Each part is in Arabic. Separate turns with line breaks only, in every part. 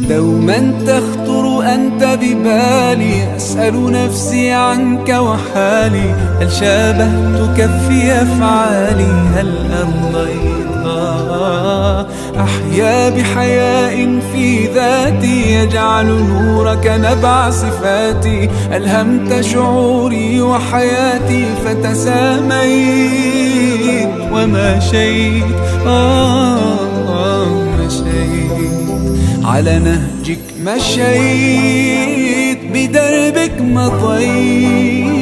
دوما تخطر أنت ببالي، أسأل نفسي عنك وحالي، هل شابهتك في أفعالي؟ هل أرضيتها؟ أحيا بحياء في ذاتي، يجعل نورك نبع صفاتي، ألهمت شعوري وحياتي فتساميت ومشيت مشيت على نهجك، مشيت بدربك مضيت،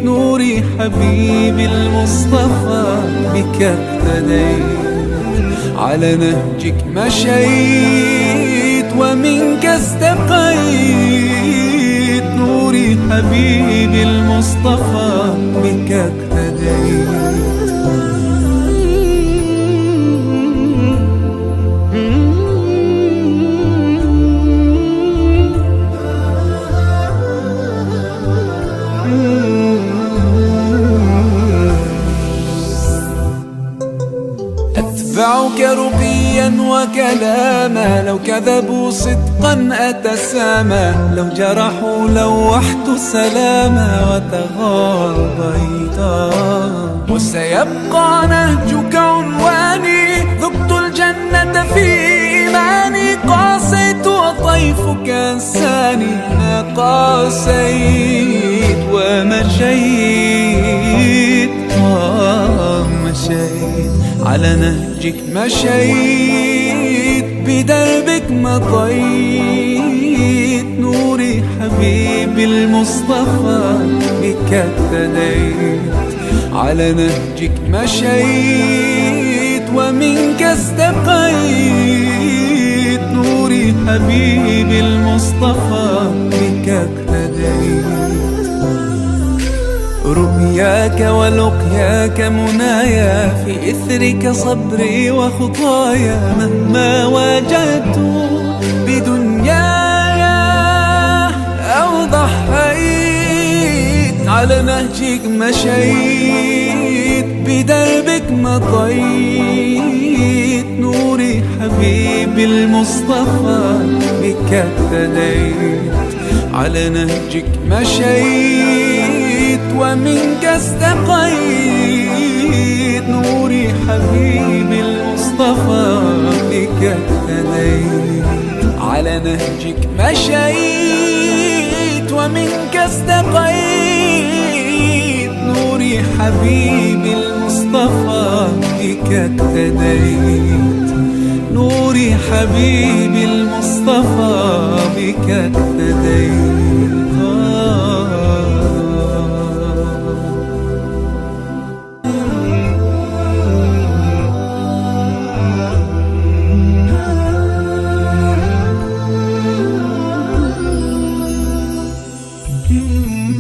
نوري حبيبي المصطفى بك اقتديت، على نهجك مشيت ومنك استقيت، نوري حبيبي المصطفى بك اقتديت. أتبعك رقيا وكلاما، لو كذبوا صدقا أتسامى، لو جرحوا لوحت سلاما وتغاضيتا، وسيبقى نهجك عنواني، ذقت الجنة في إيماني، قاسيت وطيفك أنساني، قاسيت ومشيت مشيت على نهجك، مشيت بدربك مضيت، نوري حبيبي المصطفى بك اقتديت، على نهجك مشيت ومنك استقيت، نوري حبيبي المصطفى بك اقتديت. رؤياك ولقياك منايا، في إثرك صبري وخطايا، مهما واجهت بدنياي أو ضحيت، على نهجك مشيت بدربك مضيت، نوري حبيبي المصطفى بك اقتديت، على نهجك مشيت ومنك استقيت، نوري حبيبي المصطفى بك اقتديت، على نهجك مشيت ومنك استقيت، نوري حبيبي المصطفى بك اقتديت، نوري حبيبي المصطفى بك اقتديت.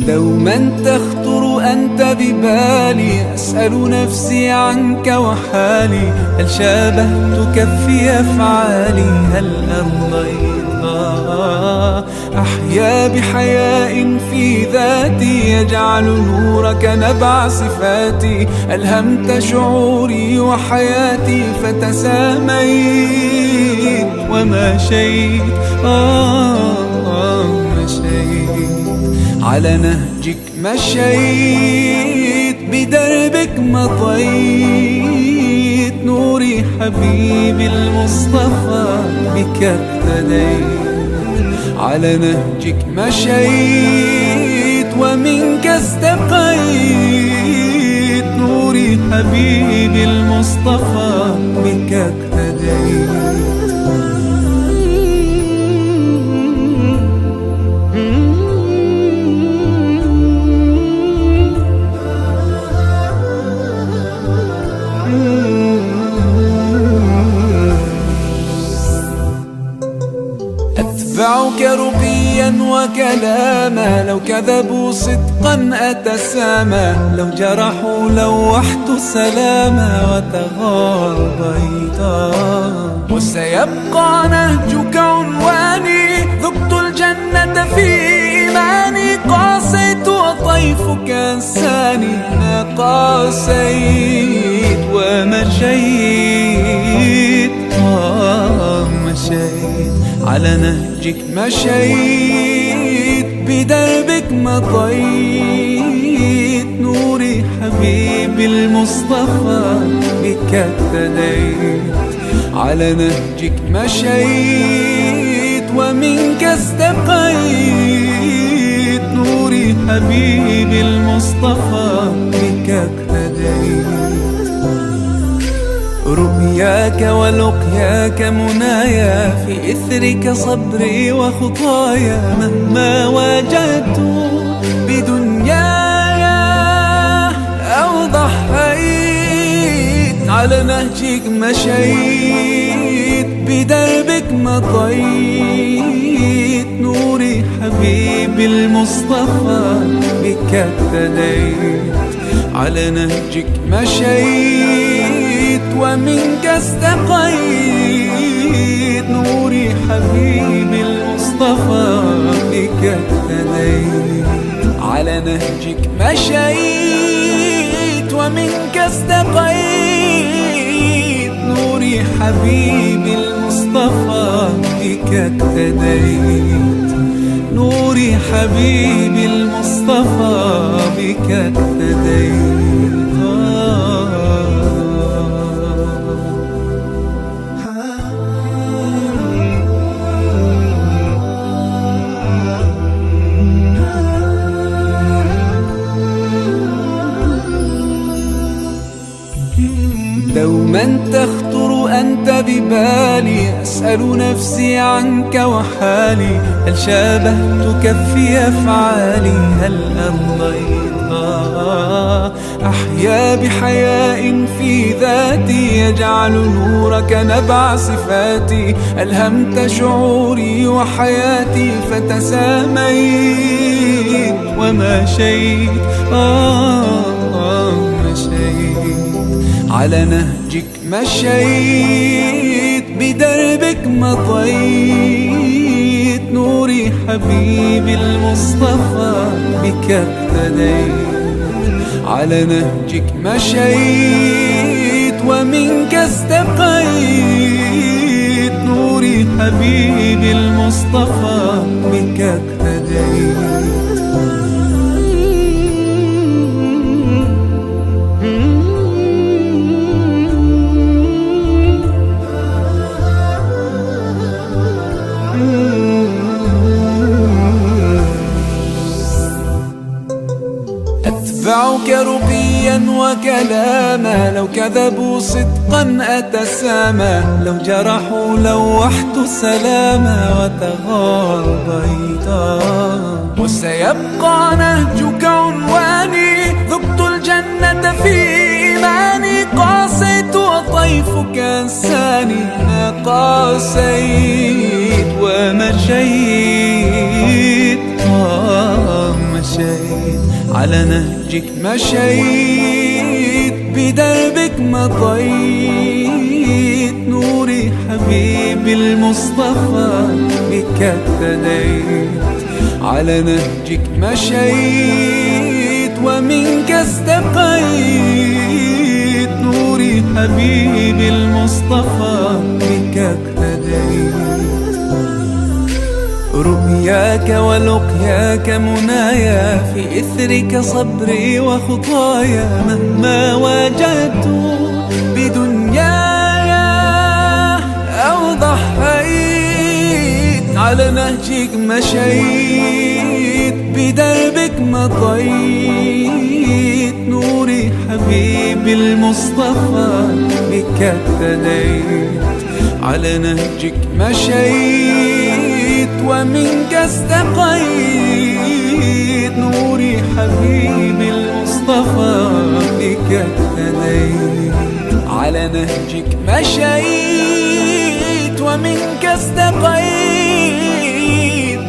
دوما تخطر أنت ببالي، أسأل نفسي عنك وحالي، هل شابهتك في أفعالي؟ هل أرضيتها؟ أحيا بحياء في ذاتي، يجعل نورك نبع صفاتي، ألهمت شعوري وحياتي فتساميت ومشيت مشيت على نهجك، مشيت بدربك مضيت، نوري حبيبي المصطفى بك اقتديت، على نهجك مشيت ومنك استقيت، نوري حبيبي المصطفى بك اقتديت. أتبعك رقيا وكلاما، لو كذبوا صدقا أتسامى، لو جرحوا لوحت سلاما وتغاضيتا، وسيبقى نهجك عنواني، ذقت الجنة في إيماني، قاسيت وطيفك أنساني، قاسيت ومشيت مشيت على نهجك مشيت بدربك مضيت نوري حبيبي المصطفى بك اهتديت على نهجك مشيت ومنك استقيت نوري حبيبي المصطفى بك اهتديت رؤياك ولقياك منايا في إثرك صبري وخطايا مهما واجهت بدنياي أو ضحيت على نهجك مشيت بدربك مضيت نوري حبيبي المصطفى بك اهتديت على نهجك مشيت ومنك استقيت نوري حبيبي المصطفى بك اهتديت على نهجك مشيت ومنك استقيت نوري حبيبي المصطفى بك اهتديت نوري حبيبي المصطفى بك اهتديت دوما تخطر أنت ببالي أسأل نفسي عنك وحالي هل شابهتك في أفعالي هل أرضيتها أحيا بحياء في ذاتي يجعل نورك نبع صفاتي ألهمت شعوري وحياتي فتساميت ومشيت مشيت على نهجك مشيت بدربك مضيت نوري حبيبي المصطفى بك اهتديت على نهجك مشيت ومنك استقيت نوري حبيبي المصطفى بك اهتديت أتبعك رقيا وكلاما لو كذبوا صدقا أتسامى لو جرحوا لوحت سلاما وتغاضيتا وسيبقى نهجك عنواني ذقت الجنة في إيماني قاسيت وطيفك أنساني ما قاسيت ومشيت مشيت على نهجك مشيت بدربك مضيت نوري حبيبي المصطفى بك اهتديت على نهجك مشيت ومنك استقيت نوري حبيبي المصطفى بك اهتديت رؤياك ولقياك منايا في إثرك صبري وخطايا مهما واجهت بدنياي أو ضحيت على نهجك مشيت بدربك مضيت نوري حبيبي المصطفى بك اهتديت على نهجك مشيت ومنك استقيت نوري حبيبي المصطفى بك اهتديت على نهجك مشيت ومنك استقيت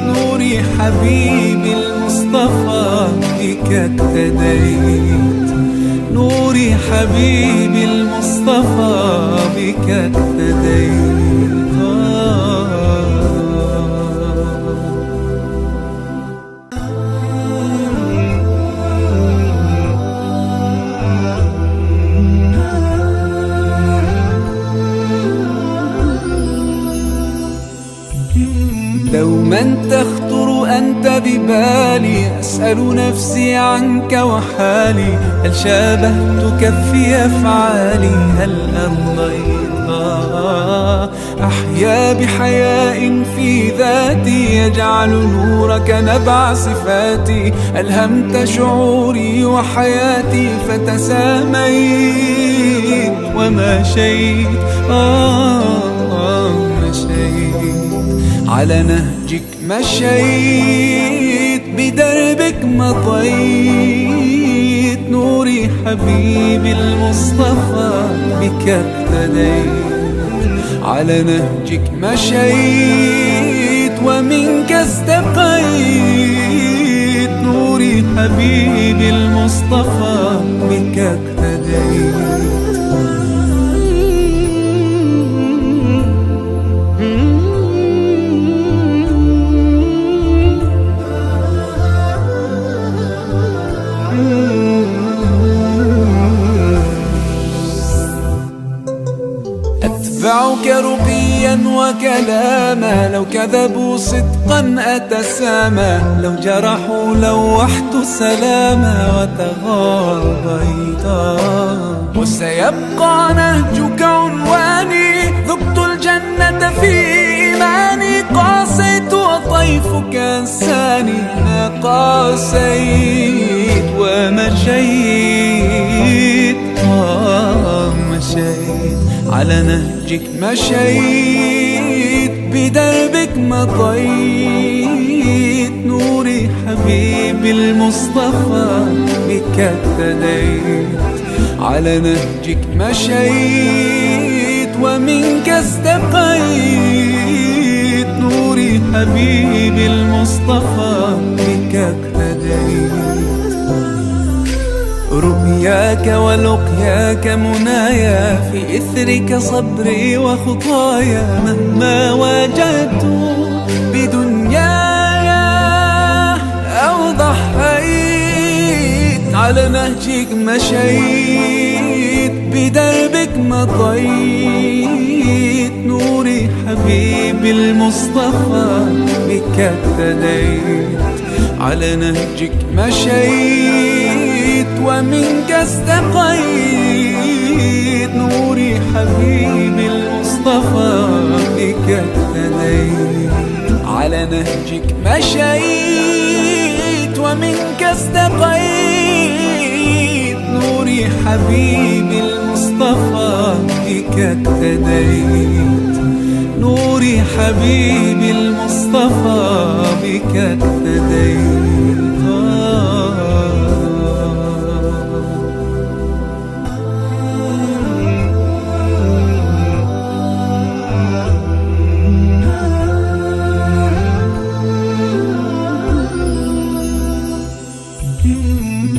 نوري حبيبي المصطفى بك اهتديت نوري حبيبي المصطفى بك اهتديت دوما تخطر أنت ببالي، أسأل نفسي عنك وحالي، هل شابهتك في أفعالي؟ هل أرضيت؟ أحيا بحياء في ذاتي، يجعل نورك نبع صفاتي، ألهمت شعوري وحياتي فتساميت ومشيت مشيت على نهجك، مشيت بدربك مضيت، نوري حبيبي المصطفى بك اقتديت، على نهجك مشيت ومنك استقيت، نوري حبيبي المصطفى بك اقتديت. أتبعك رقيا وكلاما، لو كذبوا صدقا أتسامى، لو جرحوا لوحت سلاما وتغربيتا، وسيبقى نهجك عنواني، ذقت الجنة في إيماني، قاسيت وطيفك أنساني، ما قاسيت ومشيت مشيت على نهجك، مشيت بدربك مضيت، نوري حبيبي المصطفى بك اقتديت، على نهجك مشيت ومنك استقيت، نوري حبيبي المصطفى بك اقتديت. رؤياك ولقياك منايا، في إثرك صبري وخطايا، مهما واجهت بدنياي أو ضحيت، على نهجك مشيت بدربك مضيت، نوري حبيبي المصطفى بك اقتديت، على نهجك مشيت ومنك استقيت، نوري حبيبي المصطفى بك اقتديت، على نهجك مشيت ومنك استقيت، نوري حبيبي المصطفى بك اقتديت، نوري حبيبي المصطفى بك اقتديت.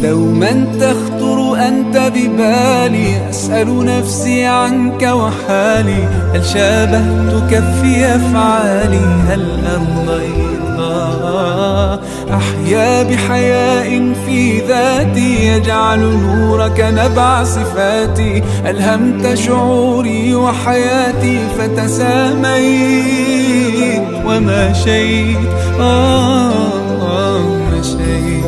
دوما تخطر أنت ببالي، أسأل نفسي عنك وحالي، هل شابهتك في أفعالي؟ هل أرضيت؟ أحيا بحياء في ذاتي، يجعل نورك نبع صفاتي، ألهمت شعوري وحياتي فتساميت ومشيت مشيت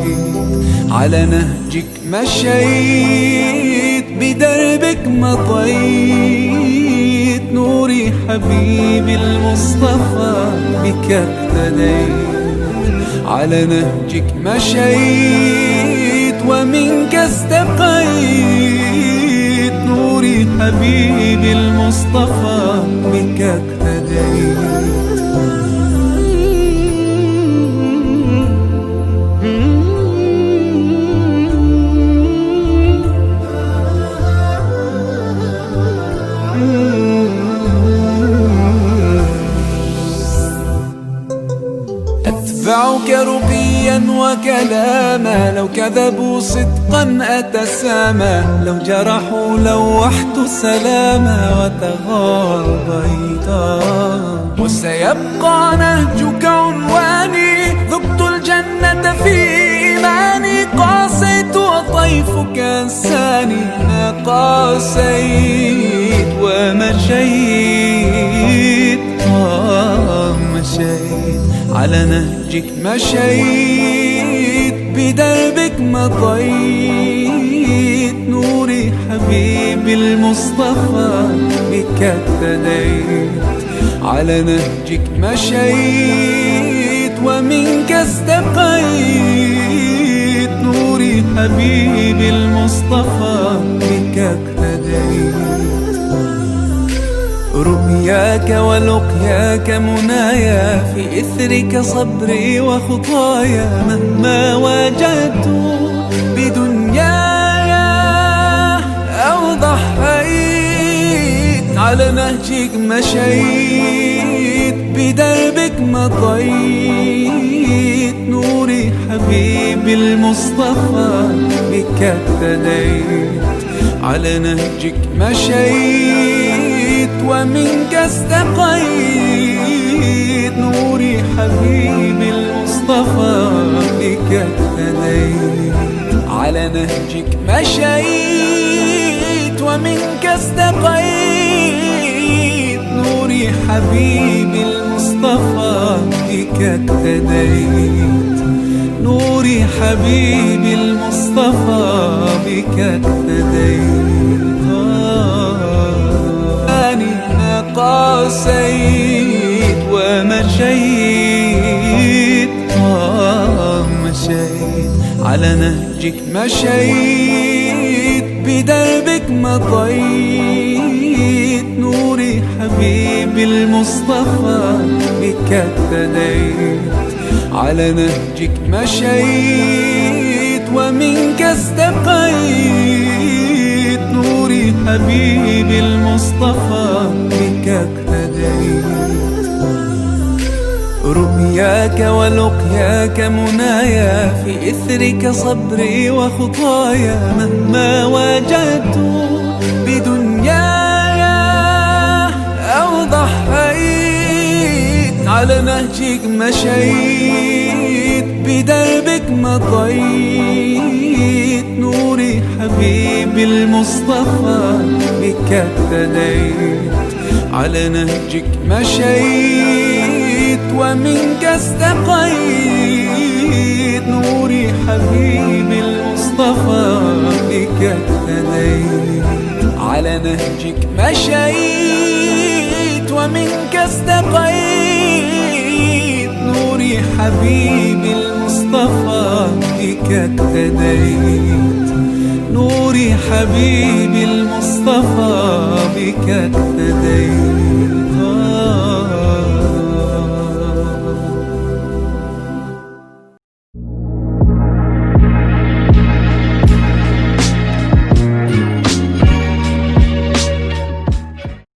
على نهجك، مشيت بدربك مضيت، نوري حبيبي المصطفى بك اقتديت، على نهجك مشيت ومنك استقيت، نوري حبيبي المصطفى بك اقتديت. أتبعك رقيا وكلاما، لو كذبوا صدقا أتسامى، لو جرحوا لوحت سلاما وتغربيتا، وسيبقى نهجك عنواني، ذقت الجنة في إيماني، قاسيت وطيفك أنساني، ما قاسيت ومشيت مشيت على نهجك مشيت بدربك مضيت، نوري حبيبي المصطفى بك اهتديت. على نهجك مشيت ومنك استقيت، نوري حبيبي المصطفى بك اهتديت. رؤياك ولقياك منايا، في إثرك صبري وخطايا، مهما واجهت بدنياي أو ضحيت. على نهجك مشيت بدربك مضيت، نوري حبيبي المصطفى بك اهتديت. على نهجك مشيت ومنك استقيت، نوري حبيبي المصطفى بك اهتديت. على نهجك مشيت ومنك استقيت، نوري حبيبي المصطفى بك اهتديت. نوري حبيبي المصطفى بك اهتديت. أنا قاسيت ومشيت مشيت، على نهجك مشيت بدربك مضيت، نوري حبيبي المصطفى بك اهتديت. على نهجك مشيت ومنك استقيت، نوري حبيبي المصطفى بك اهتديت. رؤياك ولقياك منايا، في إثرك صبري وخطايا، مهما واجهت بدنياي أو ضحيت. على نهجك مشيت بدربك مضيت، نوري حبيبي المصطفى بك اهتديت. على نهجك مشيت ومنك استقيت، نوري حبيبي المصطفى بك اهتديت. على نهجك مشيت ومنك استقيت، نوري حبيبي المصطفى بك اهتديت. نوري حبيبي المصطفى بك اهتديت.